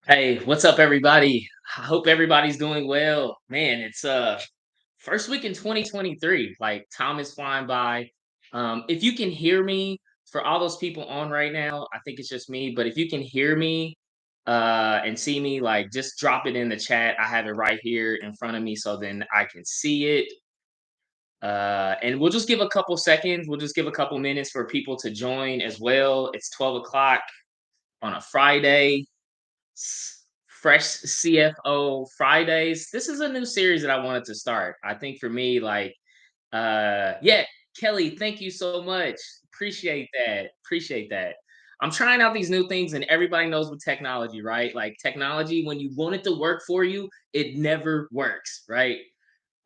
Hey, what's up, everybody? I hope everybody's doing well. Man, it's first week in 2023. Like time is flying by. If you can hear me, for all those people on right now, I think it's just me. But if you can hear me and see me, like just drop it in the chat. I have it right here in front of me, so then I can see it. And we'll just give a couple seconds. We'll just give a couple minutes for people to join as well. It's 12 o'clock on a Friday. Fresh CFO Fridays. This is a new series that I wanted to start. I think for me, like, yeah, Kelly, thank you so much. Appreciate that. Appreciate that. I'm trying out these new things, and everybody knows with technology, right? Like technology, when you want it to work for you, it never works, right?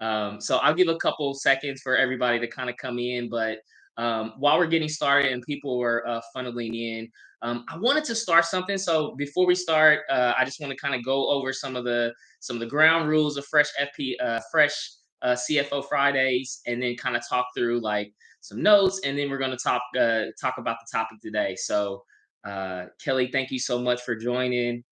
So I'll give a couple seconds for everybody to kind of come in. But while we're getting started and people are funneling in, I wanted to start something. So before we start, I just want to kind of go over some of the ground rules of Fresh CFO Fridays, and then kind of talk through like some notes, and then we're going to talk about the topic today. So Kelly, thank you so much for joining.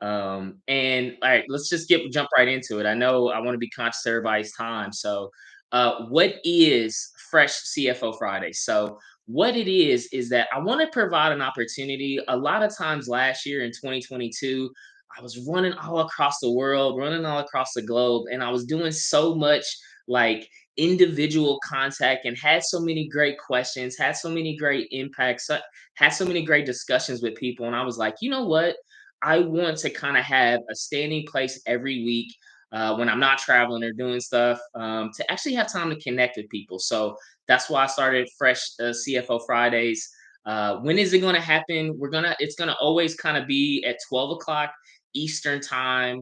And all right, let's just get jump right into it. I know I want to be conscious of everybody's time. So, what is Fresh CFO Friday? So, what it is that I want to provide an opportunity. A lot of times last year in 2022, I was running all across the world, running all across the globe, and I was doing so much like individual contact and had so many great questions, had so many great impacts, had so many great discussions with people. And I was like, you know what? I want to kind of have a standing place every week when I'm not traveling or doing stuff to actually have time to connect with people. So that's why I started Fresh CFO Fridays. When is it going to happen? It's gonna always kind of be at 12 o'clock Eastern time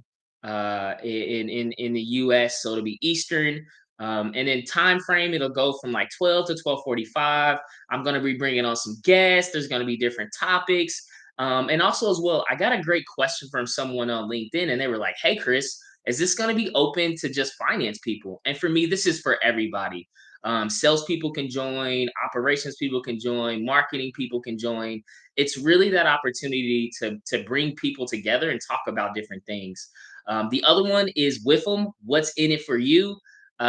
in the US. So it'll be Eastern. And then time frame, it'll go from like 12 to 12:45. I'm going to be bringing on some guests. There's going to be different topics. And also as well, I got a great question from someone on LinkedIn, and they were like, "Hey, Chris, is this going to be open to just finance people?" And for me, this is for everybody. Salespeople can join, operations people can join, marketing people can join. It's really that opportunity to bring people together and talk about different things. The other one is with them. What's in it for you?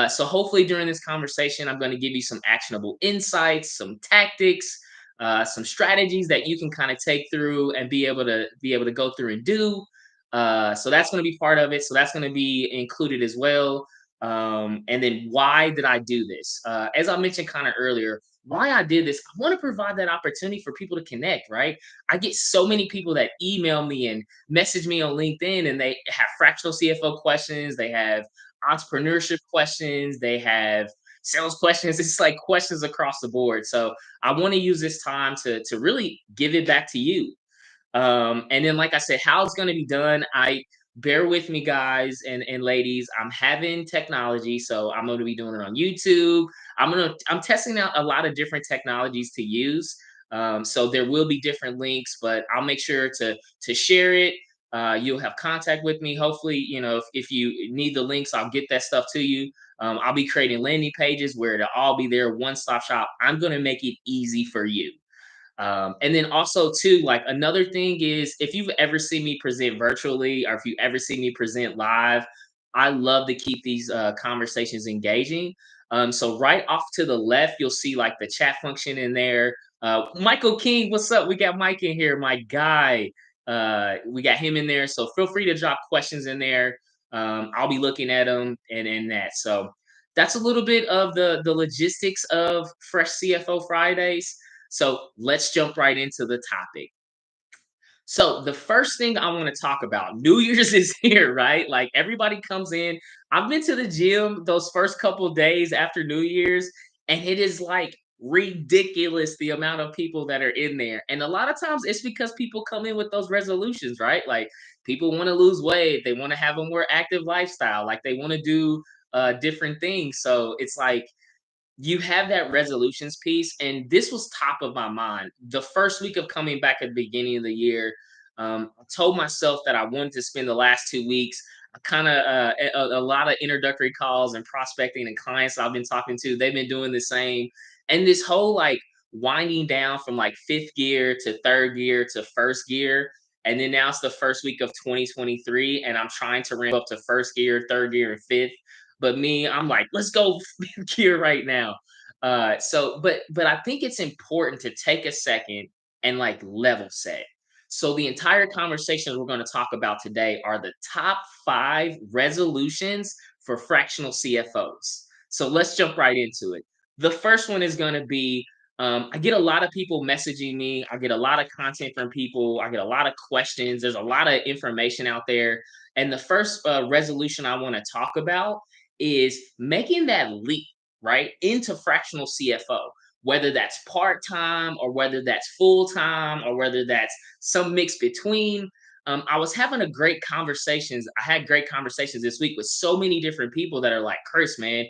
So hopefully during this conversation, I'm going to give you some actionable insights, some tactics, some strategies that you can kind of take through and be able to go through and do. So that's going to be part of it. So that's going to be included as well. And then why did I do this? As I mentioned kind of earlier, why I did this, I want to provide that opportunity for people to connect, right? I get so many people that email me and message me on LinkedIn, and they have fractional CFO questions, they have entrepreneurship questions, they have sales questions. It's like questions across the board. So I want to use this time to really give it back to you. And then, like I said, how it's going to be done, I bear with me, guys and ladies. I'm having technology, so I'm going to be doing it on YouTube. I'm testing out a lot of different technologies to use. So there will be different links, but I'll make sure to share it. You'll have contact with me. Hopefully, if you need the links, I'll get that stuff to you. I'll be creating landing pages where it'll all be there, one stop shop. I'm going to make it easy for you. And then also too, like another thing is if you've ever seen me present virtually or if you ever see me present live, I love to keep these conversations engaging. So right off to the left, you'll see like the chat function in there. Michael King, what's up? We got Mike in here, my guy. We got him in there. So feel free to drop questions in there. I'll be looking at them and that. So that's a little bit of the logistics of Fresh CFO Fridays. So let's jump right into the topic. So the first thing I want to talk about, New Year's is here, right? Like everybody comes in. I've been to the gym those first couple of days after New Year's, and it is like ridiculous the amount of people that are in there. And a lot of times it's because people come in with those resolutions, right? Like people want to lose weight, they want to have a more active lifestyle, like they want to do different things. So it's like you have that resolutions piece, and this was top of my mind the first week of coming back at the beginning of the year. I told myself that I wanted to spend the last 2 weeks kind of a lot of introductory calls and prospecting, and clients I've been talking to, they've been doing the same. And this whole like winding down from like fifth gear to third gear to first gear, And then now it's the first week of 2023, and I'm trying to ramp up to first gear, third gear, and fifth. But me, I'm like, let's go fifth gear right now. But I think it's important to take a second and like level set. So the entire conversations we're going to talk about today are the top 5 resolutions for fractional CFOs. So let's jump right into it. The first one is going to be I get a lot of people messaging me. I get a lot of content from people. I get a lot of questions. There's a lot of information out there. And the first resolution I want to talk about is making that leap, right, into fractional CFO, whether that's part time or whether that's full time or whether that's some mix between. I was having a great conversations. I had great conversations this week with so many different people that are like, Chris, man,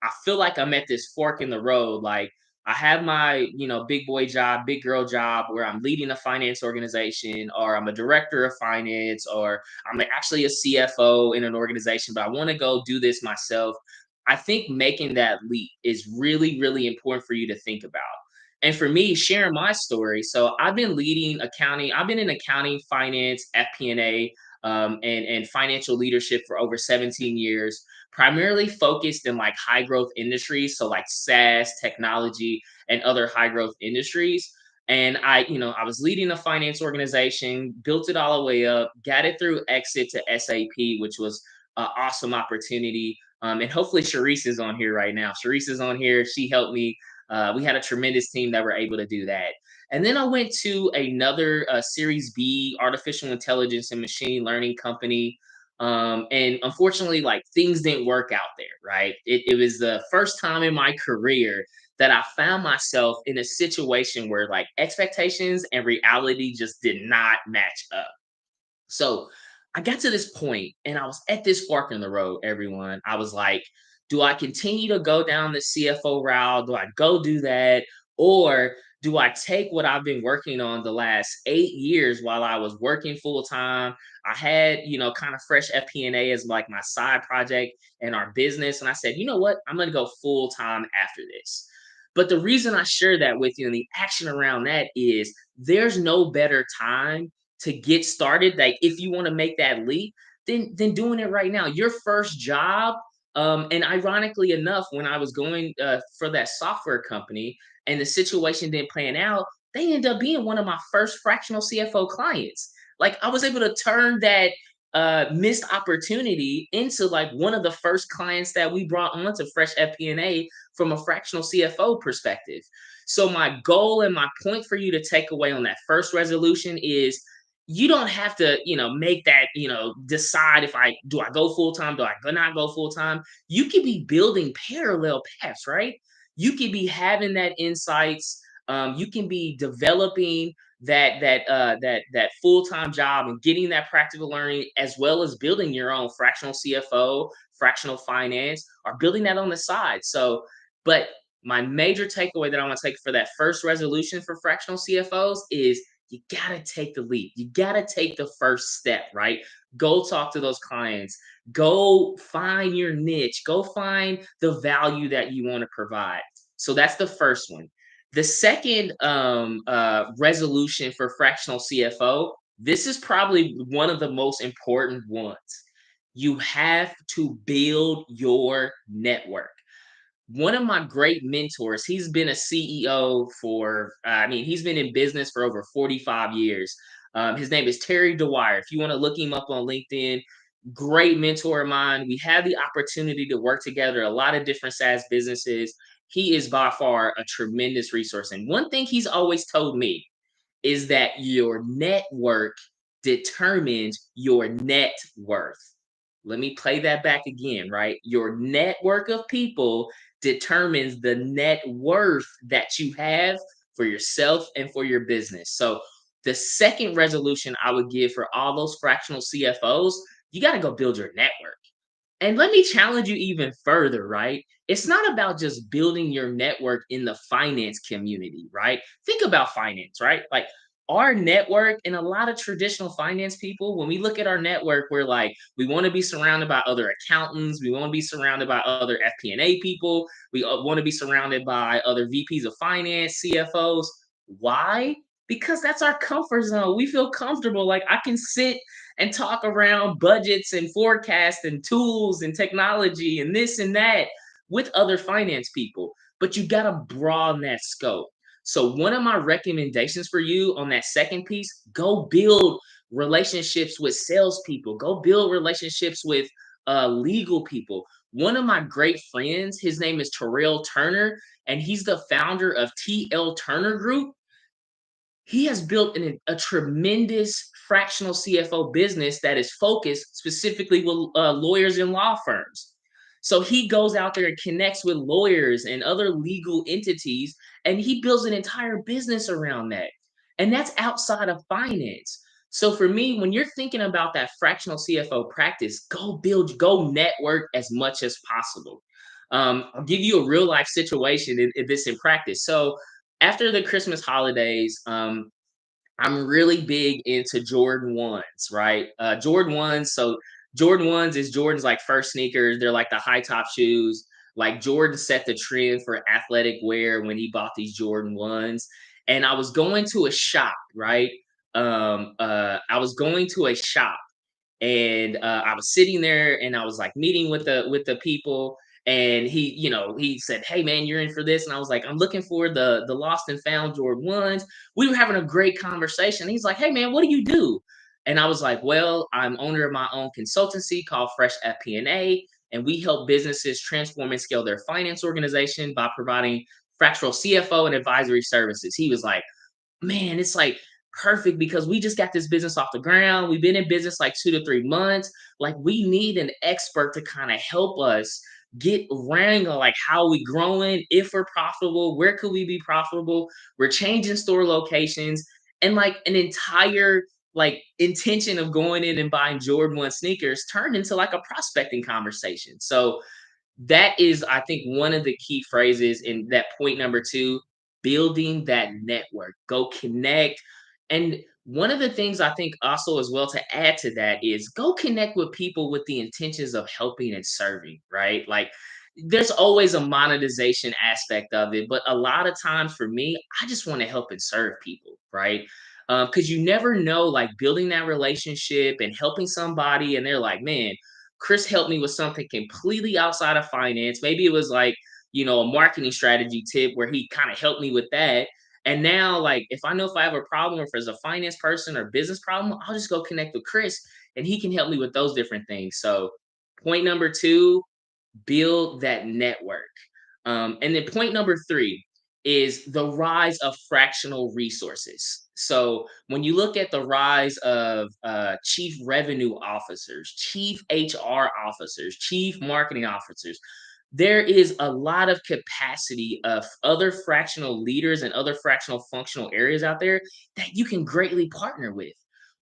I feel like I'm at this fork in the road. Like, I have my, big boy job, big girl job where I'm leading a finance organization, or I'm a director of finance, or I'm actually a CFO in an organization, but I want to go do this myself. I think making that leap is really, really important for you to think about. And for me, sharing my story. So I've been leading accounting. I've been in accounting, finance, FP&A, and financial leadership for over 17 years, primarily focused in like high growth industries. So like SaaS, technology, and other high growth industries. And I was leading a finance organization, built it all the way up, got it through exit to SAP, which was an awesome opportunity. And hopefully Sharice is on here right now. Sharice is on here. She helped me. We had a tremendous team that were able to do that. And then I went to another Series B artificial intelligence and machine learning company. And unfortunately, like things didn't work out there, right? It was the first time in my career that I found myself in a situation where like expectations and reality just did not match up. So I got to this point and I was at this fork in the road, everyone. I was like, do I continue to go down the CFO route? Do I go do that? Or do I take what I've been working on the last 8 years while I was working full time? I had, kind of fresh FP&A as like my side project and our business. And I said, you know what? I'm going to go full time after this. But the reason I share that with you and the action around that is there's no better time to get started. Like if you want to make that leap, then doing it right now. Your first job, and ironically enough, when I was going for that software company and the situation didn't plan out, they ended up being one of my first fractional CFO clients. Like I was able to turn that missed opportunity into like one of the first clients that we brought on to Fresh FP&A from a fractional CFO perspective. So my goal and my point for you to take away on that first resolution is you don't have to, make that, decide if I go full time, do I not go full time. You could be building parallel paths, right? You could be having that insights. You can be developing that full time job and getting that practical learning, as well as building your own fractional CFO, fractional finance, or building that on the side. So, but my major takeaway that I want to take for that first resolution for fractional CFOs is you got to take the leap. You got to take the first step, right? Go talk to those clients. Go find your niche. Go find the value that you want to provide. So that's the first one. The second resolution for fractional CFO, this is probably one of the most important ones. You have to build your network. One of my great mentors, he's been a CEO for, he's been in business for over 45 years. His name is Terry Dwyer. If you want to look him up on LinkedIn, great mentor of mine. We had the opportunity to work together, a lot of different SaaS businesses. He is by far a tremendous resource. And one thing he's always told me is that your network determines your net worth. Let me play that back again, right? Your network of people determines the net worth that you have for yourself and for your business. So, the second resolution I would give for all those fractional CFOs, you got to go build your network. And let me challenge you even further, right? It's not about just building your network in the finance community, right? Think about finance, right? Like our network and a lot of traditional finance people, when we look at our network, we're like, we want to be surrounded by other accountants. We want to be surrounded by other FP&A people. We want to be surrounded by other VPs of finance, CFOs. Why? Because that's our comfort zone. We feel comfortable. Like I can sit and talk around budgets and forecasts and tools and technology and this and that with other finance people. But you got to broaden that scope. So, one of my recommendations for you on that second piece, go build relationships with salespeople, go build relationships with legal people. One of my great friends, his name is Terrell Turner, and he's the founder of TL Turner Group. He has built a tremendous fractional CFO business that is focused specifically with lawyers and law firms. So he goes out there and connects with lawyers and other legal entities, and he builds an entire business around that. And that's outside of finance. So for me, when you're thinking about that fractional CFO practice, go build, go network as much as possible. I'll give you a real life situation in this in practice. So after the Christmas holidays, I'm really big into Jordan ones, right? Jordan ones. So Jordan ones is Jordan's like first sneakers. They're like the high top shoes. Like Jordan set the trend for athletic wear when he bought these Jordan ones. And I was going to a shop, right? I was going to a shop and I was sitting there and I was like meeting with the people and he said, "Hey man, you're in for this," and I was like, "I'm looking for the lost and found Jordan ones." We were having a great conversation. He's like, "Hey man, what do you do?" And I was like, "Well, I'm owner of my own consultancy called Fresh FP&A, and we help businesses transform and scale their finance organization by providing fractional CFO and advisory services." He was like, "Man, it's like perfect because we just got this business off the ground. We've been in business like 2 to 3 months. Like we need an expert to kind of help us get wrangle like how are we growing, if we're profitable, where could we be profitable? We're changing store locations and like an entire like intention of going in and buying Jordan 1 sneakers turned into like a prospecting conversation." So that is, I think, one of the key phrases in that point number two, building that network. Go connect. And one of the things I think also as well to add to that is go connect with people with the intentions of helping and serving, right? Like there's always a monetization aspect of it, but a lot of times for me, I just want to help and serve people, right? Because you never know, like building that relationship and helping somebody, and they're like, "Man, Chris helped me with something completely outside of finance." Maybe it was like, a marketing strategy tip where he kind of helped me with that. And now, like, if I know if I have a problem or if there's a finance person or business problem, I'll just go connect with Chris and he can help me with those different things. So, point number two, build that network. And then point number three is the rise of fractional resources. So when you look at the rise of chief revenue officers, chief HR officers, chief marketing officers, there is a lot of capacity of other fractional leaders and other fractional functional areas out there that you can greatly partner with.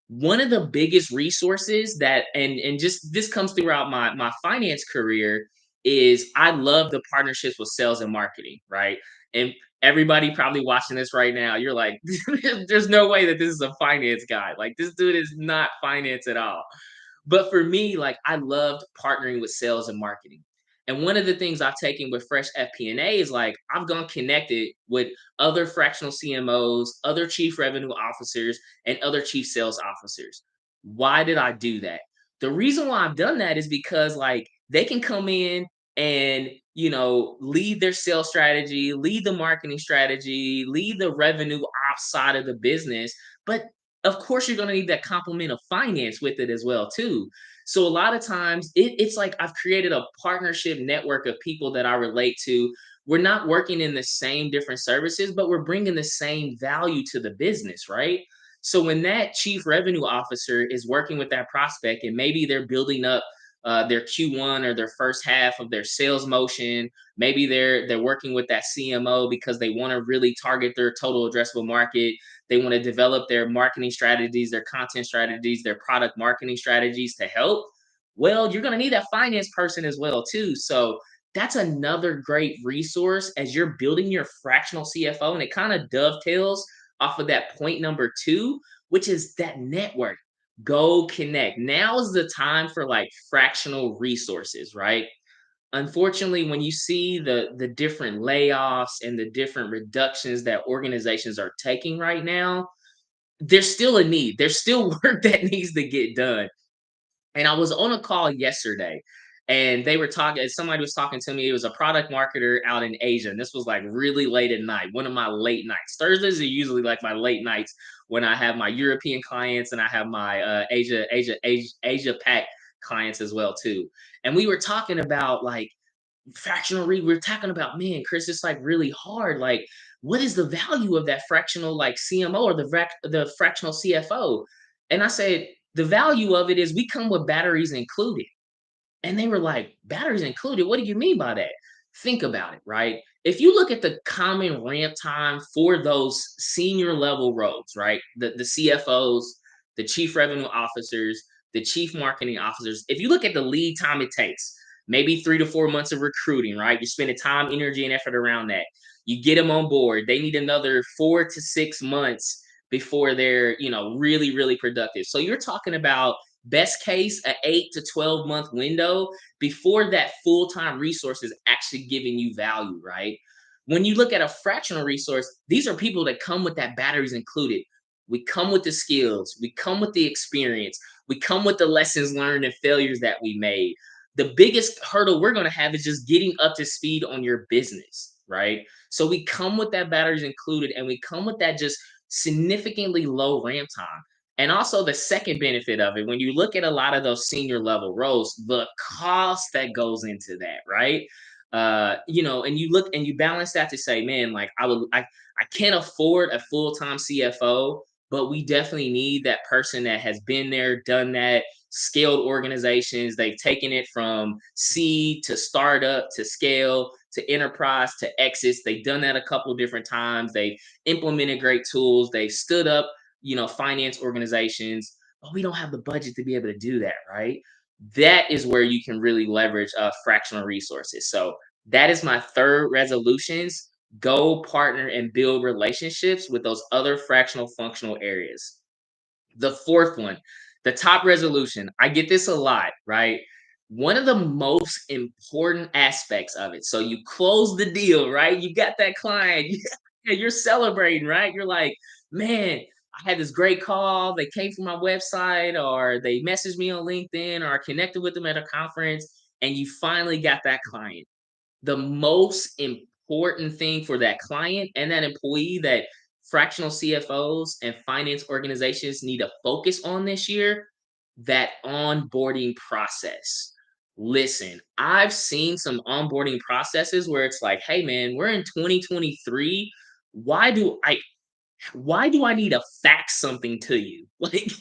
One of the biggest resources that and just this comes throughout my finance career is I love the partnerships with sales and marketing, right? And everybody probably watching this right now, you're like, there's no way that this is a finance guy. Like this dude is not finance at all. But for me, like I loved partnering with sales and marketing. And one of the things I've taken with Fresh FP&A is like I've gone connected with other fractional CMOs, other chief revenue officers, and other chief sales officers. Why did I do that? The reason why I've done that is because like they can come in and lead their sales strategy, lead the marketing strategy, lead the revenue outside of the business. But of course, you're going to need that complement of finance with it as well too. So a lot of times it's like I've created a partnership network of people that I relate to. We're not working in the same different services, but we're bringing the same value to the business, right? So when that chief revenue officer is working with that prospect and maybe they're building up their Q1 or their first half of their sales motion, maybe they're working with that CMO because they want to really target their total addressable market. They want to develop their marketing strategies, their content strategies, their product marketing strategies to help. Well, you're going to need that finance person as well too. So that's another great resource as you're building your fractional CFO, and it kind of dovetails off of that point number two, which is that network. Go connect. Now is the time for like fractional resources, right? unfortunately, when you see the different layoffs and the different reductions that organizations are taking right now, there's still a need. There's still work that needs to get done. And I was on a call yesterday, and they were talking. Somebody was talking to me. It was a product marketer out in Asia, and this was like really late at night. One of my late nights. Thursdays are usually like my late nights when I have my European clients and I have my Asia Pac clients as well too. And we were talking about like we're talking about, man, Chris, it's like really hard. Like, what is the value of that fractional like CMO or the fractional CFO? And I said, the value of it is we come with batteries included. And they were like, batteries included? What do you mean by that? Think about it, right? If you look at the common ramp time for those senior level roles, right? The CFOs, the chief revenue officers, the chief marketing officers, if you look at the lead time it takes, maybe 3 to 4 months of recruiting, right? You're spending time, energy, and effort around that. You get them on board. They need another 4 to 6 months before they're, really, really productive. So you're talking about best case, an 8 to 12 month window before that full time resource is actually giving you value, right? When you look at a fractional resource, these are people that come with that batteries included. We come with the skills, we come with the experience, we come with the lessons learned and failures that we made. The biggest hurdle we're going to have is just getting up to speed on your business, right? So we come with that batteries included, and we come with that just significantly low ramp time. And also the second benefit of it, when you look at a lot of those senior level roles, the cost that goes into that, right? And you look and you balance that to say, man, like I can't afford a full-time CFO, but we definitely need that person that has been there, done that, scaled organizations. They've taken it from seed to startup to scale to enterprise to exits. They've done that a couple different times. They implemented great tools. They've stood up finance organizations, but we don't have the budget to be able to do that, right? That is where you can really leverage fractional resources. So that is my third resolutions. Go partner and build relationships with those other fractional functional areas. The fourth one, the top resolution. I get this a lot, right? One of the most important aspects of it. So you close the deal, right? You got that client. You're celebrating, right? You're like, man, I had this great call. They came from my website, or they messaged me on LinkedIn, or I connected with them at a conference, and you finally got that client. The most important thing for that client and that employee that fractional CFOs and finance organizations need to focus on this year, that onboarding process. Listen, I've seen some onboarding processes where it's like, hey man, we're in 2023. Why do I why do I need to fax something to you? Like,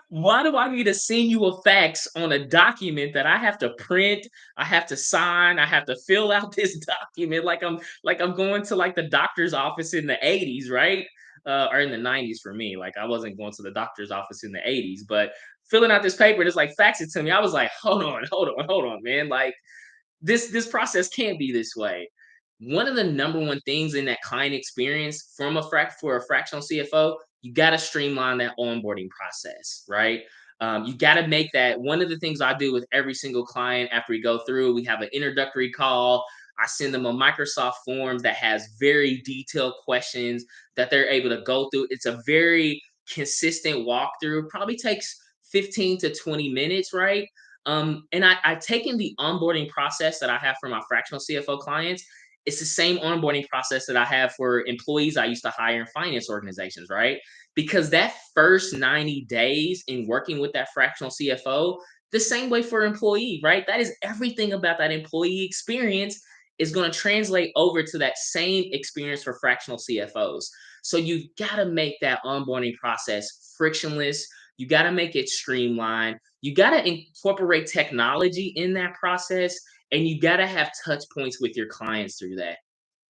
why do I need to send you a fax on a document that I have to print, I have to sign, I have to fill out this document like I'm going to like the doctor's office in the 80s, right? Or in the 90s for me. Like I wasn't going to the doctor's office in the 80s, but filling out this paper, just like fax it to me. I was like, hold on, man. Like this process can't be this way. One of the number one things in that client experience from for a fractional CFO, you got to streamline that onboarding process, right? You got to make that one of the things I do with every single client after we go through. We have an introductory call. I send them a Microsoft Forms that has very detailed questions that they're able to go through. It's a very consistent walkthrough. Probably takes 15 to 20 minutes, right? And I've taken the onboarding process that I have for my fractional CFO clients. It's the same onboarding process that I have for employees I used to hire in finance organizations, right? Because that first 90 days in working with that fractional CFO, the same way for employee, right? That is everything about that employee experience is going to translate over to that same experience for fractional CFOs. So you've got to make that onboarding process frictionless. You got to make it streamlined. You got to incorporate technology in that process, and you got to have touch points with your clients through that.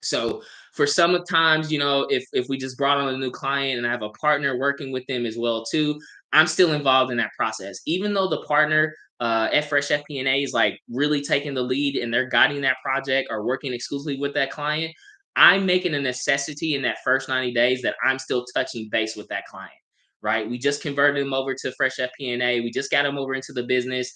So for some of times, if we just brought on a new client and I have a partner working with them as well too, I'm still involved in that process. Even though the partner at Fresh FP&A is like really taking the lead and they're guiding that project or working exclusively with that client, I'm making a necessity in that first 90 days that I'm still touching base with that client. Right? We just converted them over to Fresh FP&A. We just got them over into the business.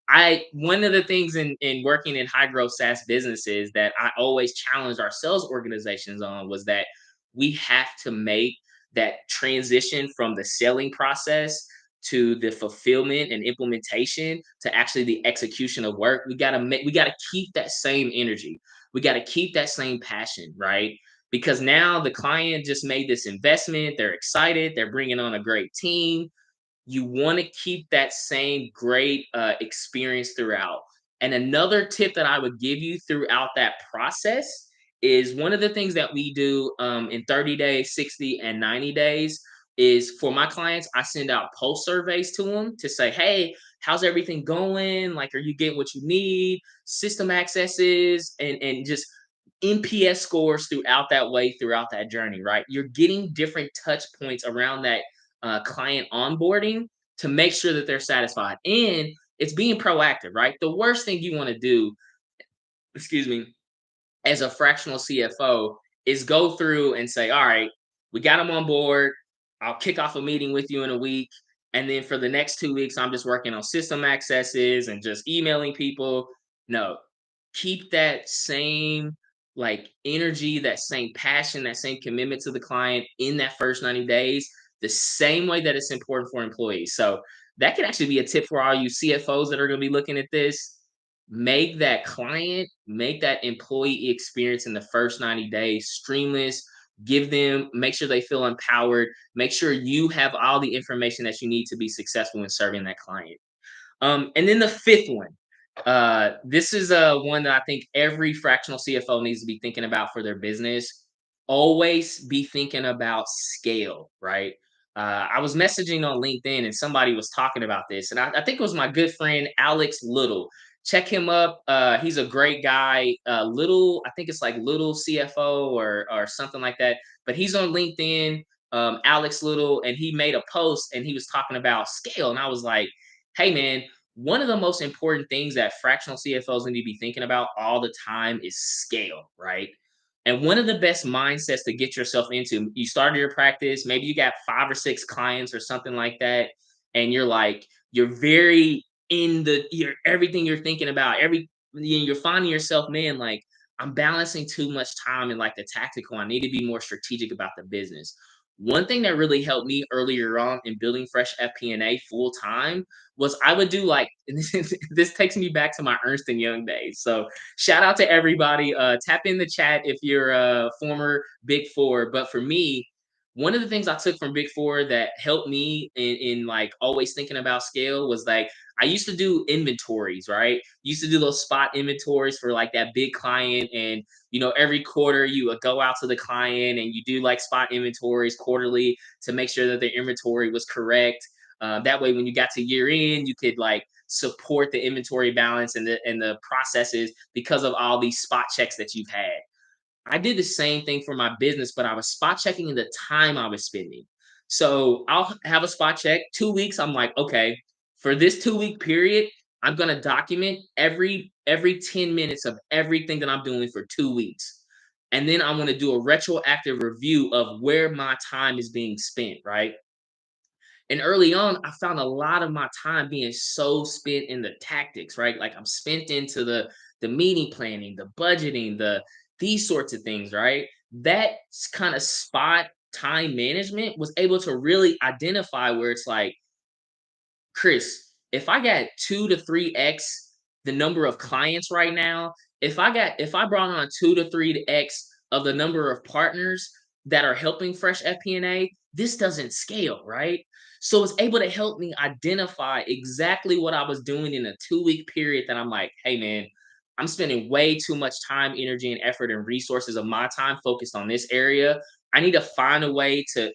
I one of the things in working in high growth SaaS businesses that I always challenged our sales organizations on was that we have to make that transition from the selling process to the fulfillment and implementation to actually the execution of work. We got to keep that same energy. We got to keep that same passion, right? Because now the client just made this investment, they're excited, they're bringing on a great team. You want to keep that same great experience throughout. And another tip that I would give you throughout that process is one of the things that we do in 30 days, 60, and 90 days is for my clients, I send out pulse surveys to them to say, hey, how's everything going? Like, are you getting what you need? System accesses and just NPS scores throughout that way, throughout that journey, right? You're getting different touch points around that client onboarding to make sure that they're satisfied. And it's being proactive, right? The worst thing you want to do, excuse me, as a fractional CFO is go through and say, all right, we got them on board. I'll kick off a meeting with you in a week. And then for the next 2 weeks, I'm just working on system accesses and just emailing people. No, keep that same like energy, that same passion, that same commitment to the client in that first 90 days, the same way that it's important for employees. So that could actually be a tip for all you CFOs that are going to be looking at this. Make that client, make that employee experience in the first 90 days streamless. Give them, make sure they feel empowered. Make sure you have all the information that you need to be successful in serving that client. And then the fifth one, this is one that I think every fractional CFO needs to be thinking about for their business. Always be thinking about scale, right? I was messaging on LinkedIn and somebody was talking about this, and I think it was my good friend Alex Little. Check him up. He's a great guy. Little, I think it's like Little CFO or something like that. But he's on LinkedIn, Alex Little, and he made a post and he was talking about scale, and I was like, hey man, one of the most important things that fractional CFOs need to be thinking about all the time is scale, right? And one of the best mindsets to get yourself into, you started your practice, maybe you got 5 or 6 clients or something like that, and you're like, you're very in the, you're everything you're thinking about, you're finding yourself, man, like I'm balancing too much time in like the tactical. I need to be more strategic about the business. One thing that really helped me earlier on in building Fresh FP&A full time was I would do like and this takes me back to my Ernst and Young days. So shout out to everybody. Tap in the chat if you're a former Big Four. But for me, one of the things I took from Big Four that helped me in like always thinking about scale was like I used to do inventories, right? Used to do those spot inventories for like that big client, and every quarter you would go out to the client and you do like spot inventories quarterly to make sure that the inventory was correct. That way, when you got to year end, you could like support the inventory balance and the processes because of all these spot checks that you've had. I did the same thing for my business, but I was spot checking the time I was spending. So I'll have a spot check 2 weeks. I'm like, okay, for this 2 week period, I'm gonna document every 10 minutes of everything that I'm doing for 2 weeks. And then I'm gonna do a retroactive review of where my time is being spent, right? And early on, I found a lot of my time being so spent in the tactics, right? Like I'm spent into the meeting planning, the budgeting, these sorts of things, right? That kind of spot time management was able to really identify where it's like, Chris, if I got 2 to 3x the number of clients right now, if I brought on 2 to 3x of the number of partners that are helping Fresh FP&A, this doesn't scale, right? So it's able to help me identify exactly what I was doing in a 2 week period that I'm like, hey man, I'm spending way too much time, energy, and effort and resources of my time focused on this area. I need to find a way to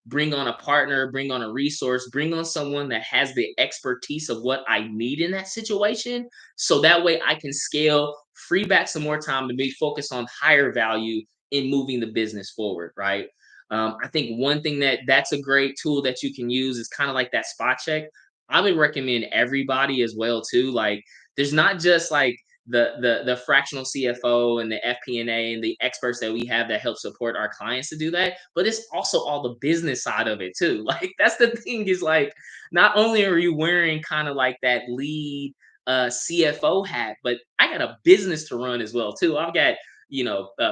bring on a partner, bring on a resource, bring on someone that has the expertise of what I need in that situation. So that way I can scale, free back some more time to be focused on higher value in moving the business forward, right? I think one thing that's a great tool that you can use is kind of like that spot check. I would recommend everybody as well too. Like there's not just like the fractional CFO and the FP&A and the experts that we have that help support our clients to do that, but it's also all the business side of it too. Like that's the thing is like not only are you wearing kind of like that lead CFO hat, but I got a business to run as well too. I've got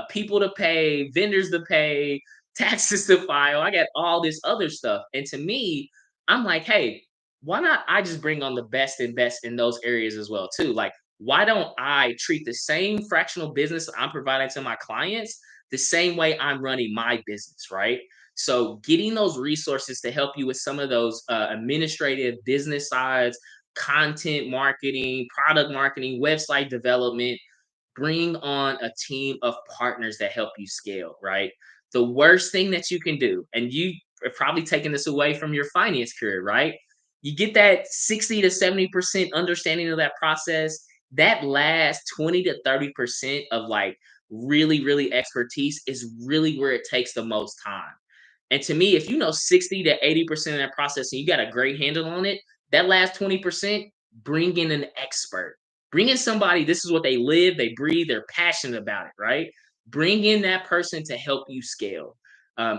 people to pay, vendors to pay, taxes to file. I got all this other stuff, and to me, I'm like, hey, why not I just bring on the best and best in those areas as well too? Like, why don't I treat the same fractional business I'm providing to my clients the same way I'm running my business, right? So getting those resources to help you with some of those administrative business sides, content marketing, product marketing, website development, bring on a team of partners that help you scale, right? The worst thing that you can do, and you are probably taking this away from your finance career, right? You get that 60 to 70% understanding of that process. That last 20 to 30% of like really, really expertise is really where it takes the most time. And to me, if you know 60 to 80% of that process and you got a great handle on it, that last 20%, bring in an expert. Bring in somebody, this is what they live, they breathe, they're passionate about it, right? Bring in that person to help you scale.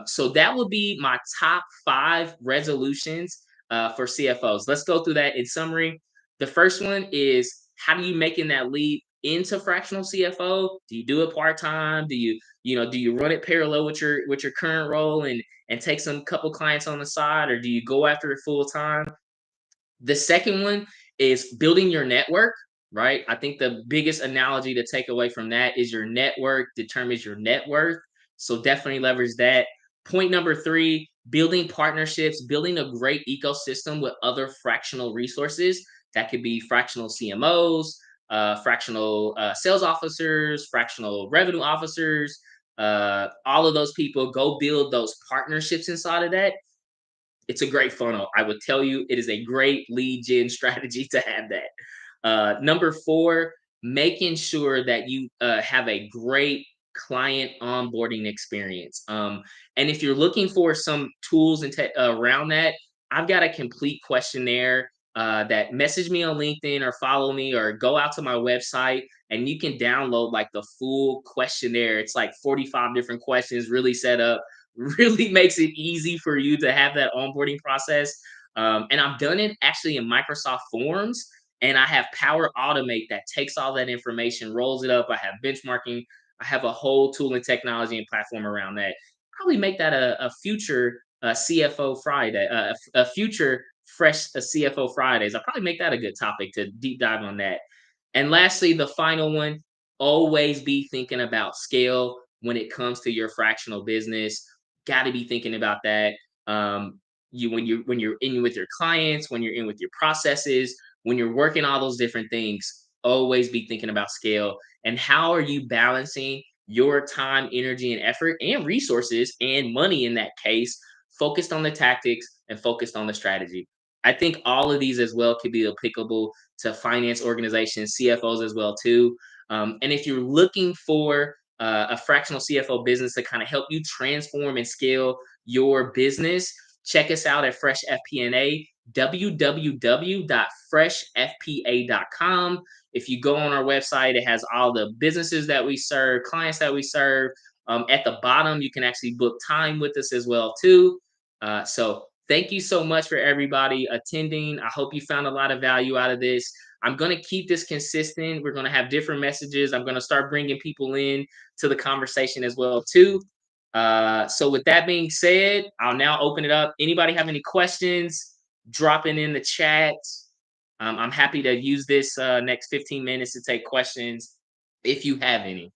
So that would be my top 5 resolutions for CFOs. Let's go through that in summary. The first one is, how do you making that leap into fractional CFO? Do you do it part time? Do you run it parallel with your current role and take some couple clients on the side, or do you go after it full time? The second one is building your network, right? I think the biggest analogy to take away from that is your network determines your net worth. So definitely leverage that. Point number 3, building partnerships, building a great ecosystem with other fractional resources. That could be fractional CMOs, fractional sales officers, fractional revenue officers, all of those people. Go build those partnerships inside of that. It's a great funnel. I would tell you it is a great lead gen strategy to have that. Number 4, making sure that you have a great client onboarding experience. And if you're looking for some tools and around that, I've got a complete questionnaire that message me on LinkedIn or follow me or go out to my website and you can download like the full questionnaire. It's like 45 different questions, really set up, really makes it easy for you to have that onboarding process. And I've done it actually in Microsoft Forms, and I have Power Automate that takes all that information, rolls it up. I have benchmarking. I have a whole tool and technology and platform around that. Probably make that a future CFO Friday, a future fresh CFO Fridays. I'll probably make that a good topic to deep dive on that. And lastly, the final one, always be thinking about scale when it comes to your fractional business. Got to be thinking about that. When you're in with your clients, when you're in with your processes, when you're working all those different things, always be thinking about scale and how are you balancing your time, energy, and effort and resources and money in that case, focused on the tactics and focused on the strategy. I think all of these as well could be applicable to finance organizations, CFOs as well too. And if you're looking for a fractional CFO business to kind of help you transform and scale your business, check us out at Fresh FP&A, www.freshfpa.com. If you go on our website, it has all the businesses that we serve, clients that we serve. At the bottom, you can actually book time with us as well too. So thank you so much for everybody attending. I hope you found a lot of value out of this. I'm going to keep this consistent. We're going to have different messages. I'm going to start bringing people in to the conversation as well too. So with that being said, I'll now open it up. Anybody have any questions? Dropping in the chat. I'm happy to use this next 15 minutes to take questions if you have any.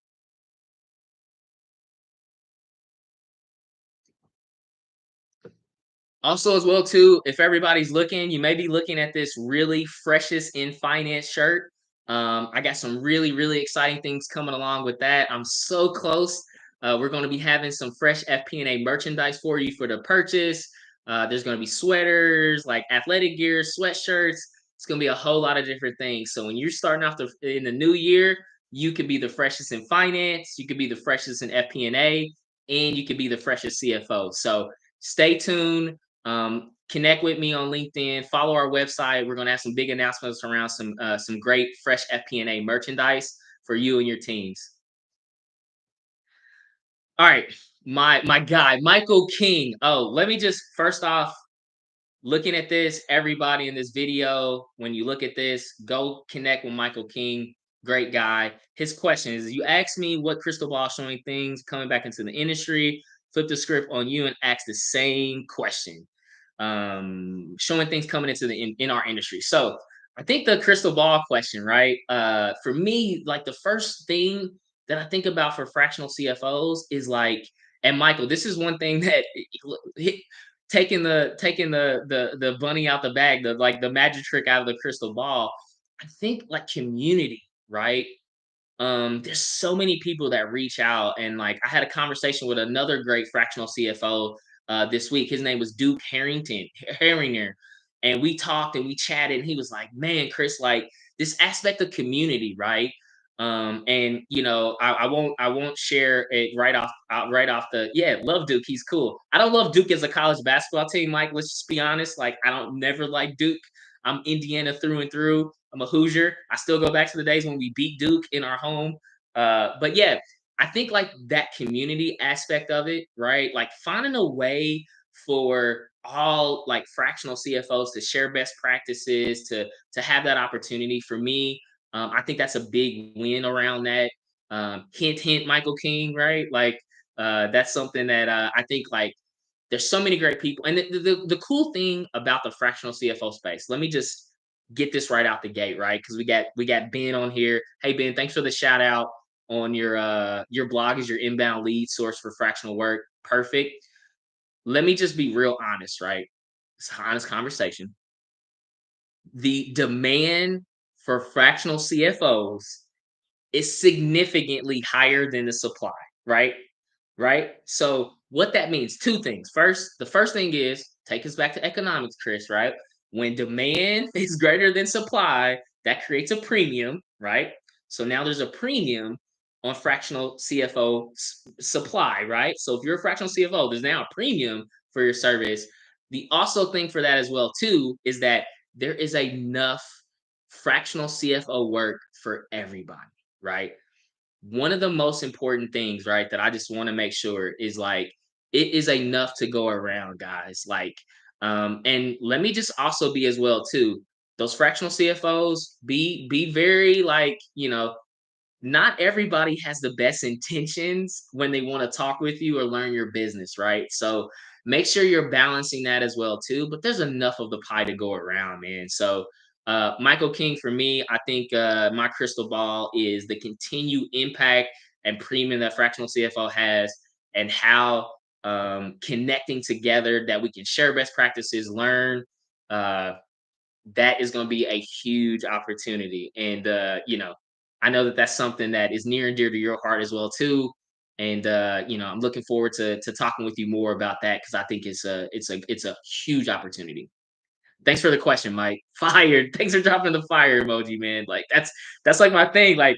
Also, as well too, if everybody's looking, you may be looking at this really freshest in finance shirt. I got some really, really exciting things coming along with that. I'm so close. We're going to be having some fresh FP&A merchandise for you for the purchase. There's going to be sweaters, like athletic gear, sweatshirts. It's going to be a whole lot of different things. So when you're starting off in the new year, you could be the freshest in finance, you could be the freshest in FP&A, and you could be the freshest CFO. So stay tuned. Connect with me on LinkedIn. Follow our website. We're going to have some big announcements around some great fresh FP&A merchandise for you and your teams. All right, my guy Michael King. Oh, let me just first off looking at this, everybody in this video, when you look at this, go connect with Michael King. Great guy. His question is, you asked me what crystal ball showing things coming back into the industry, flip the script on you and ask the same question. Showing things coming into in our industry. So I think the crystal ball question, right? For me, like the first thing that I think about for fractional CFOs is like, and Michael, this is one thing that taking the bunny out the bag, the like the magic trick out of the crystal ball. I think like community, right? There's so many people that reach out, and like I had a conversation with another great fractional CFO this week. His name was Duke Harringer, and we talked and we chatted, and he was like, "Man, Chris, like this aspect of community, right?" And I won't share it right off the yeah, love Duke, he's cool. I don't love Duke as a college basketball team, Mike. Let's just be honest. Like I don't never like Duke. I'm Indiana through and through. I'm a Hoosier. I still go back to the days when we beat Duke in our home. But yeah, I think like that community aspect of it, right? Like finding a way for all like fractional CFOs to share best practices, to have that opportunity. For me, I think that's a big win around that. Hint, hint, Michael King, right? Like that's something that I think like there's so many great people. And the cool thing about the fractional CFO space, let me just get this right out the gate, right? Because we got Ben on here. Hey Ben, thanks for the shout out on your blog is your inbound lead source for fractional work. Perfect. Let me just be real honest, right? It's an honest conversation. The demand for fractional CFOs is significantly higher than the supply, right? Right? So what that means, two things. First, the first thing is take us back to economics, Chris, right? When demand is greater than supply, that creates a premium, right? So now there's a premium on fractional CFO supply, right? So if you're a fractional CFO, there's now a premium for your service. The also thing for that as well too is that there is enough fractional CFO work for everybody, right? One of the most important things, right, that I just want to make sure is like it is enough to go around, guys. Like, and let me just also be as well too. Those fractional CFOs, be very like, not everybody has the best intentions when they want to talk with you or learn your business, right? So make sure you're balancing that as well too. But there's enough of the pie to go around, man. So Michael King, for me, I think my crystal ball is the continued impact and premium that fractional CFO has, and how connecting together that we can share best practices, learn. Uh, that is going to be a huge opportunity. And I know that that's something that is near and dear to your heart as well too. And I'm looking forward to talking with you more about that, because I think it's a huge opportunity. Thanks for the question, Mike. Fire. Thanks for dropping the fire emoji, man. Like that's like my thing. Like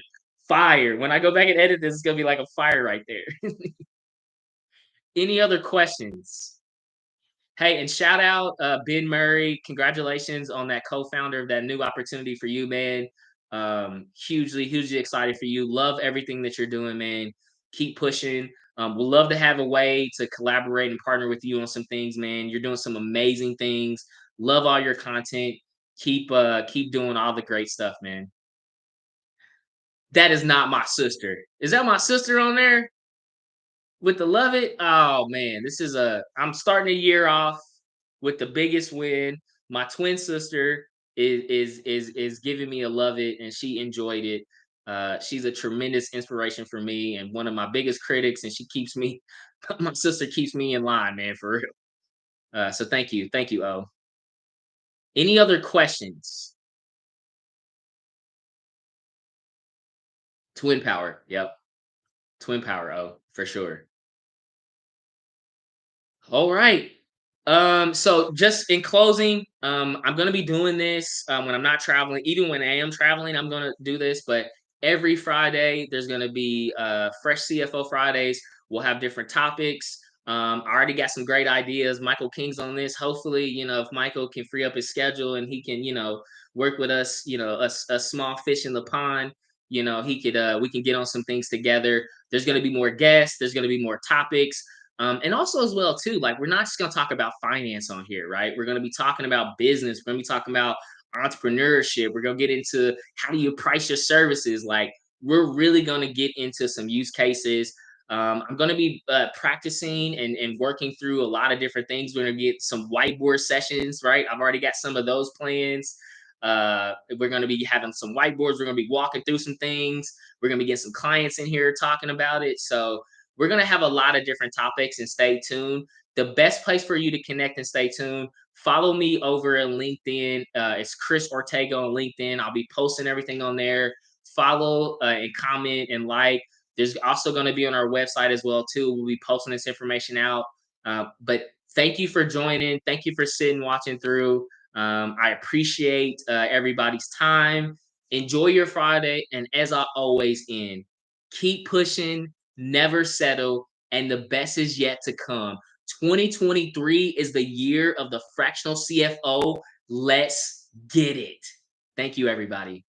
fire. When I go back and edit this, it's gonna be like a fire right there. Any other questions? Hey, and shout out Ben Murray. Congratulations on that co-founder of that new opportunity for you, man. Hugely excited for you. Love everything that you're doing, man. Keep pushing. We'd love to have a way to collaborate and partner with you on some things, man. You're doing some amazing things. Love all your content. Keep doing all the great stuff, man. That is not my sister. Is that my sister on there? With the love it, oh man, I'm starting the year off with the biggest win. My twin sister is giving me a love it, and she enjoyed it. She's a tremendous inspiration for me and one of my biggest critics, and she keeps me my sister keeps me in line, man, for real. So thank you, O. Any other questions? Twin power, yep, twin power, O, for sure. All right. So just in closing, I'm gonna be doing this when I'm not traveling. Even when I am traveling, I'm gonna do this. But every Friday, there's gonna be Fresh CFO Fridays. We'll have different topics. I already got some great ideas. Michael King's on this. Hopefully, if Michael can free up his schedule and he can, work with us, a small fish in the pond. He could we can get on some things together. There's gonna be more guests. There's gonna be more topics. And also as well too, like we're not just gonna talk about finance on here, right? We're gonna be talking about business. We're gonna be talking about entrepreneurship. We're gonna get into how do you price your services. Like we're really gonna get into some use cases. I'm going to be practicing and working through a lot of different things. We're going to get some whiteboard sessions, right? I've already got some of those plans. We're going to be having some whiteboards. We're going to be walking through some things. We're going to be getting some clients in here talking about it. So we're going to have a lot of different topics, and stay tuned. The best place for you to connect and stay tuned, follow me over at LinkedIn. It's Chris Ortega on LinkedIn. I'll be posting everything on there. Follow and comment and like. There's also going to be on our website as well too. We'll be posting this information out. But thank you for joining. Thank you for sitting, watching through. I appreciate everybody's time. Enjoy your Friday, and as I always end, keep pushing, never settle, and the best is yet to come. 2023 is the year of the fractional CFO. Let's get it. Thank you, everybody.